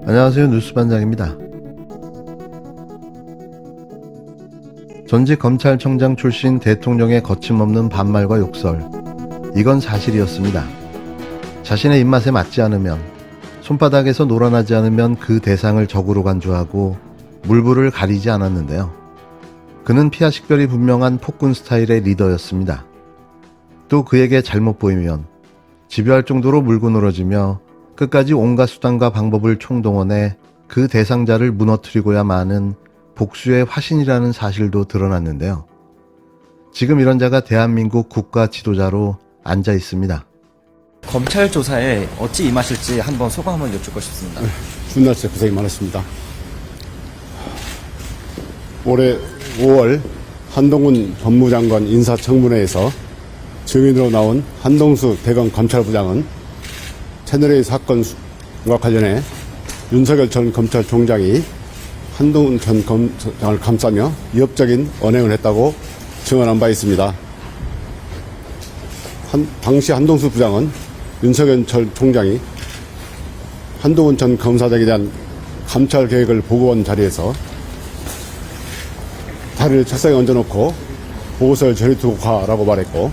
안녕하세요. 뉴스반장입니다. 전직 검찰청장 출신 대통령의 거침없는 반말과 욕설. 이건 사실이었습니다. 자신의 입맛에 맞지 않으면, 손바닥에서 놀아나지 않으면 그 대상을 적으로 간주하고 물불을 가리지 않았는데요. 그는 피하 식별이 분명한 폭군 스타일의 리더였습니다. 또 그에게 잘못 보이면 집요할 정도로 물고 늘어지며 끝까지 온갖 수단과 방법을 총동원해 그 대상자를 무너뜨리고야 마는 복수의 화신이라는 사실도 드러났는데요. 지금 이런 자가 대한민국 국가 지도자로 앉아 있습니다. 검찰 조사에 어찌 임하실지 한번 소감 한번 여쭙고 싶습니다. 준날씨 고생이 많았습니다. 올해 5월 한동훈 법무장관 인사청문회에서 증인으로 나온 한동수 대검 감찰부장은 채널A 사건과 관련해 윤석열 전 검찰총장이 한동훈 전 검사장을 감싸며 위협적인 언행을 했다고 증언한 바 있습니다. 당시 한동수 부장은 윤석열 전 총장이 한동훈 전 검사장에 대한 감찰 계획을 보고한 자리에서 다리를 책상에 얹어놓고 보고서를 저리 두고 가라고 말했고,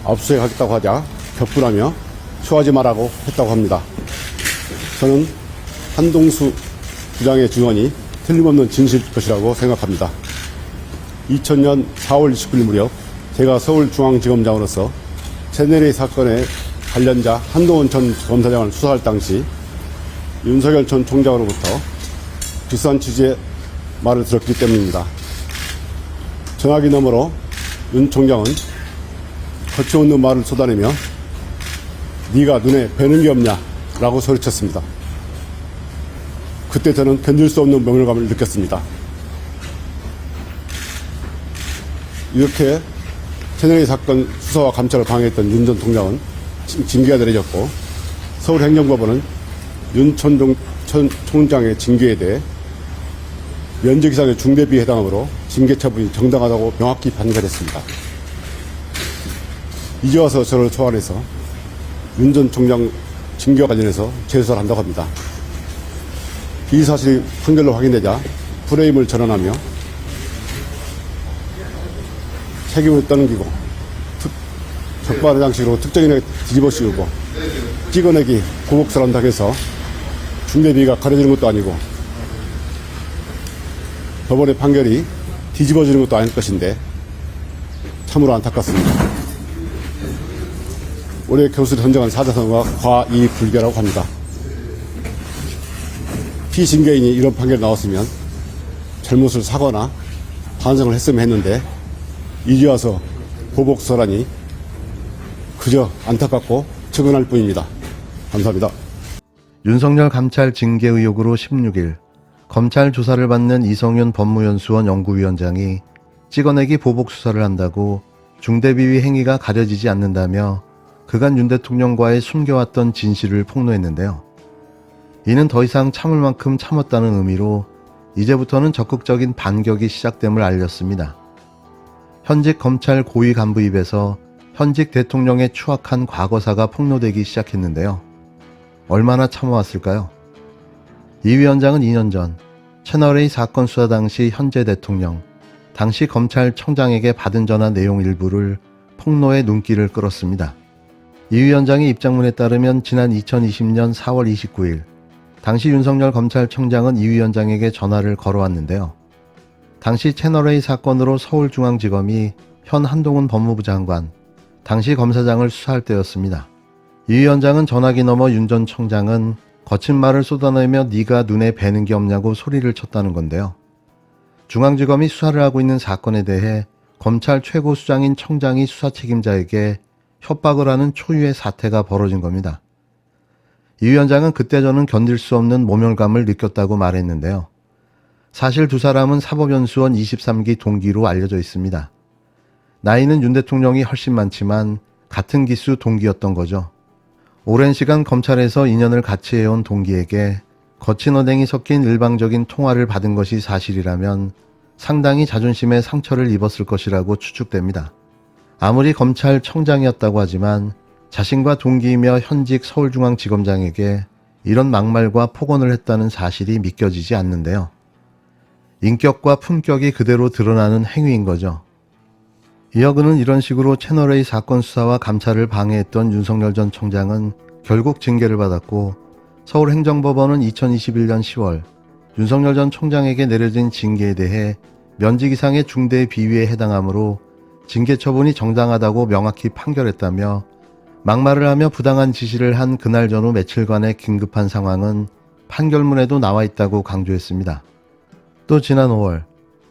압수수색하겠다고 하자 격분하며 쇼하지 말라고 했다고 합니다. 저는 한동수 부장의 증언이 틀림없는 진실일 것이라고 생각합니다. 2000년 4월 29일 무렵 제가 서울중앙지검장으로서 채널A 사건의 관련자 한동훈 전 검사장을 수사할 당시 윤석열 전 총장으로부터 비슷한 취지의 말을 들었기 때문입니다. 전화기 너머로 윤 총장은 거침없는 말을 쏟아내며 네가 눈에 뵈는 게 없냐 라고 소리쳤습니다. 그때 저는 견딜 수 없는 모멸감을 느꼈습니다. 이렇게 채널A 사건 수사와 감찰을 방해했던 윤 전 총장은 징계가 내려졌고, 서울행정법원은 윤 총장의 징계에 대해 면적 이상의 중대비에 해당하므로 징계 처분이 정당하다고 명확히 판결했습니다. 이제 와서 저를 소환해서 윤 전 총장 징계와 관련해서 재수사를 한다고 합니다. 이 사실이 판결로 확인되자 프레임을 전환하며 책임을 떠넘기고 적반하장 장식으로 특정인에게 뒤집어 씌우고 찍어내기 고복설 한다고 해서 중대비가 가려지는 것도 아니고 법원의 판결이 뒤집어지는 것도 아닐 것인데 참으로 안타깝습니다. 올해 교수를 선정한 사자성어가 과이불개라고 합니다. 피징계인이 이런 판결이 나왔으면 잘못을 사거나 반성을 했으면 했는데 이제 와서 보복설하니 그저 안타깝고 측은할 뿐입니다. 감사합니다. 윤석열 감찰 징계 의혹으로 16일 검찰 조사를 받는 이성윤 법무연수원 연구위원장이 찍어내기 보복 수사를 한다고 중대비위 행위가 가려지지 않는다며 그간 윤 대통령과의 숨겨왔던 진실을 폭로했는데요. 이는 더 이상 참을 만큼 참았다는 의미로 이제부터는 적극적인 반격이 시작됨을 알렸습니다. 현직 검찰 고위 간부 입에서 현직 대통령의 추악한 과거사가 폭로되기 시작했는데요. 얼마나 참아왔을까요? 이 위원장은 2년 전 채널A 사건 수사 당시 현재 대통령, 당시 검찰청장에게 받은 전화 내용 일부를 폭로해 눈길을 끌었습니다. 이 위원장의 입장문에 따르면 지난 2020년 4월 29일 당시 윤석열 검찰청장은 이 위원장에게 전화를 걸어왔는데요. 당시 채널A 사건으로 서울중앙지검이 현 한동훈 법무부 장관, 당시 검사장을 수사할 때였습니다. 이 위원장은 전화기 너머 윤 전 청장은 거친 말을 쏟아내며 네가 눈에 뵈는 게 없냐고 소리를 쳤다는 건데요. 중앙지검이 수사를 하고 있는 사건에 대해 검찰 최고 수장인 청장이 수사 책임자에게 협박을 하는 초유의 사태가 벌어진 겁니다. 이 위원장은 그때 저는 견딜 수 없는 모멸감을 느꼈다고 말했는데요. 사실 두 사람은 사법연수원 23기 동기로 알려져 있습니다. 나이는 윤 대통령이 훨씬 많지만 같은 기수 동기였던 거죠. 오랜 시간 검찰에서 인연을 같이 해온 동기에게 거친 언행이 섞인 일방적인 통화를 받은 것이 사실이라면 상당히 자존심에 상처를 입었을 것이라고 추측됩니다. 아무리 검찰청장이었다고 하지만 자신과 동기이며 현직 서울중앙지검장에게 이런 막말과 폭언을 했다는 사실이 믿겨지지 않는데요. 인격과 품격이 그대로 드러나는 행위인 거죠. 이어 그는 이런 식으로 채널A 사건 수사와 감찰을 방해했던 윤석열 전 총장은 결국 징계를 받았고, 서울행정법원은 2021년 10월 윤석열 전 총장에게 내려진 징계에 대해 면직 이상의 중대 비위에 해당하므로 징계 처분이 정당하다고 명확히 판결했다며, 막말을 하며 부당한 지시를 한 그날 전후 며칠간의 긴급한 상황은 판결문에도 나와 있다고 강조했습니다. 또 지난 5월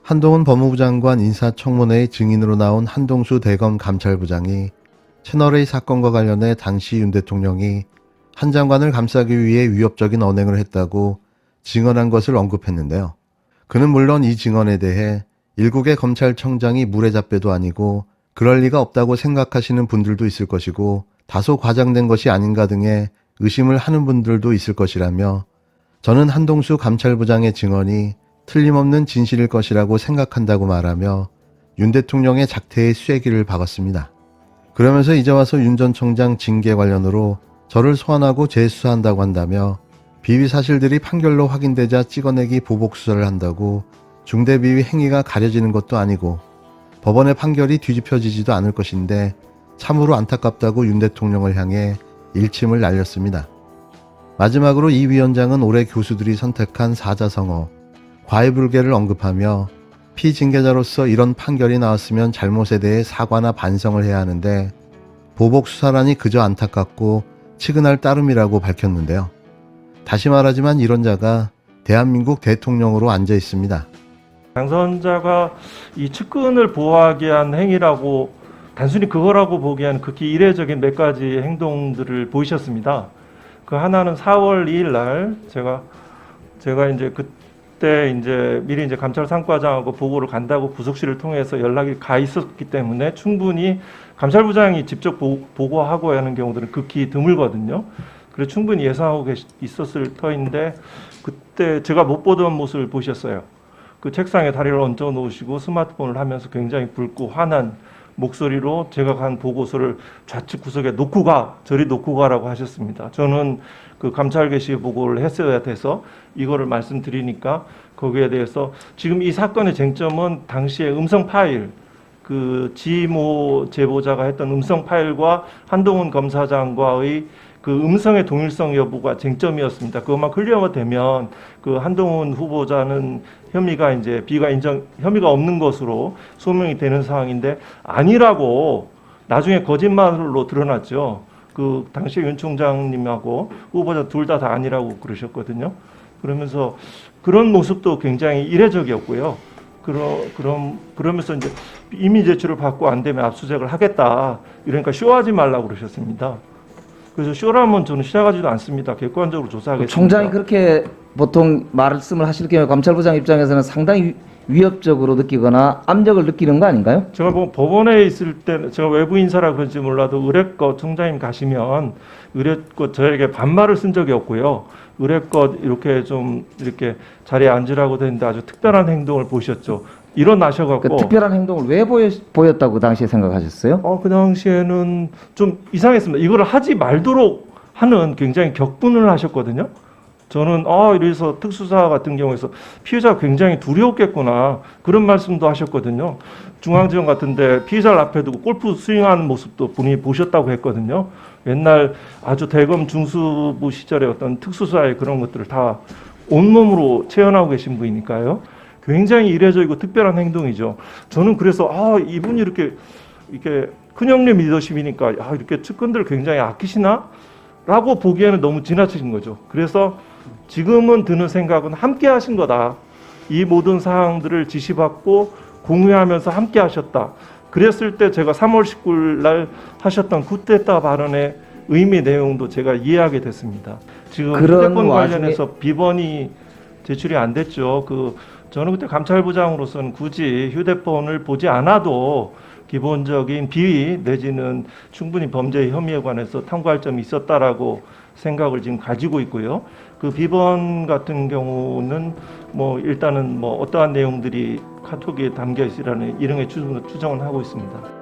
한동훈 법무부 장관 인사청문회의 증인으로 나온 한동수 대검 감찰부장이 채널A 사건과 관련해 당시 윤 대통령이 한 장관을 감싸기 위해 위협적인 언행을 했다고 증언한 것을 언급했는데요. 그는 물론 이 증언에 대해 일국의 검찰청장이 물에잡배도 아니고 그럴 리가 없다고 생각하시는 분들도 있을 것이고, 다소 과장된 것이 아닌가 등의 의심을 하는 분들도 있을 것이라며, 저는 한동수 감찰부장의 증언이 틀림없는 진실일 것이라고 생각한다고 말하며 윤 대통령의 작태에 쐐기를 박았습니다. 그러면서 이제 와서 윤 전 총장 징계 관련으로 저를 소환하고 재수사한다고 한다며, 비위 사실들이 판결로 확인되자 찍어내기 보복 수사를 한다고 중대비위 행위가 가려지는 것도 아니고 법원의 판결이 뒤집혀지지도 않을 것인데 참으로 안타깝다고 윤 대통령을 향해 일침을 날렸습니다. 마지막으로 이 위원장은 올해 교수들이 선택한 사자성어 과외불개를 언급하며, 피징계자로서 이런 판결이 나왔으면 잘못에 대해 사과나 반성을 해야 하는데 보복 수사라니 그저 안타깝고 치근할 따름이라고 밝혔는데요. 다시 말하지만 이런 자가 대한민국 대통령으로 앉아 있습니다. 당선자가 이 측근을 보호하기 위한 행위라고, 단순히 그거라고 보기에는 극히 이례적인 몇 가지 행동들을 보이셨습니다. 그 하나는 4월 2일 날 제가 이제 그때 이제 미리 이제 감찰 상과장하고 보고를 간다고 부속실을 통해서 연락이 가 있었기 때문에 충분히 감찰부장이 직접 보고하고 하는 경우들은 극히 드물거든요. 그래서 충분히 예상하고 있었을 터인데, 그때 제가 못 보던 모습을 보셨어요. 그 책상에 다리를 얹어 놓으시고 스마트폰을 하면서 굉장히 붉고 화난 목소리로 제가 간 보고서를 좌측 구석에 놓고 가, 저리 놓고 가라고 하셨습니다. 저는 그 감찰 개시 보고를 했어야 돼서 이거를 말씀드리니까, 거기에 대해서 지금 이 사건의 쟁점은 당시에 음성 파일, 그 지모 제보자가 했던 음성 파일과 한동훈 검사장과의 그 음성의 동일성 여부가 쟁점이었습니다. 그것만 클리어가 되면 그 한동훈 후보자는 혐의가 없는 것으로 소명이 되는 상황인데, 아니라고 나중에 거짓말로 드러났죠. 그 당시 윤 총장님하고 후보자 둘 다 아니라고 그러셨거든요. 그러면서 그런 모습도 굉장히 이례적이었고요. 그러면서 이제 이미 제출을 받고 안 되면 압수수색을 하겠다. 이러니까 쇼하지 말라고 그러셨습니다. 그래서 쇼라면 저는 시작하지도 않습니다. 객관적으로 조사하겠습니다. 총장이 그렇게 보통 말씀을 하실 경우에 감찰부장 입장에서는 상당히 위협적으로 느끼거나 압력을 느끼는 거 아닌가요? 제가 뭐 법원에 있을 때, 제가 외부 인사라 그런지 몰라도 의뢰껏 총장님 가시면 의뢰껏 저에게 반말을 쓴 적이 없고요. 의뢰껏 이렇게 좀 이렇게 자리에 앉으라고 되는데 아주 특별한 행동을 보셨죠. 일어나셔갖고. 그 특별한 행동을 왜 보였다고 그 당시에 생각하셨어요? 그 당시에는 좀 이상했습니다. 이걸 하지 말도록 하는 굉장히 격분을 하셨거든요. 저는 이래서 특수사 같은 경우에서 피해자가 굉장히 두려웠겠구나, 그런 말씀도 하셨거든요. 중앙지검 같은데 피해자를 앞에 두고 골프 스윙하는 모습도 본인이 보셨다고 했거든요. 옛날 아주 대검 중수부 시절에 어떤 특수사의 그런 것들을 다 온몸으로 체현하고 계신 분이니까요. 굉장히 이례적이고 특별한 행동이죠. 저는 그래서 이분이 이렇게 큰 형님 리더십이니까 이렇게 측근들을 굉장히 아끼시나? 라고 보기에는 너무 지나치신 거죠. 그래서 지금은 드는 생각은 함께 하신 거다. 이 모든 사항들을 지시받고 공유하면서 함께 하셨다. 그랬을 때 제가 3월 19일 날 하셨던 쿠데타 발언의 의미 내용도 제가 이해하게 됐습니다. 지금 휴대폰 관련해서 비번이 제출이 안 됐죠. 저는 그때 감찰부장으로서는 굳이 휴대폰을 보지 않아도 기본적인 비위 내지는 충분히 범죄 혐의에 관해서 탐구할 점이 있었다라고 생각을 지금 가지고 있고요. 그 비번 같은 경우는 일단은 어떠한 내용들이 카톡에 담겨 있으라는 이름의 추정을 하고 있습니다.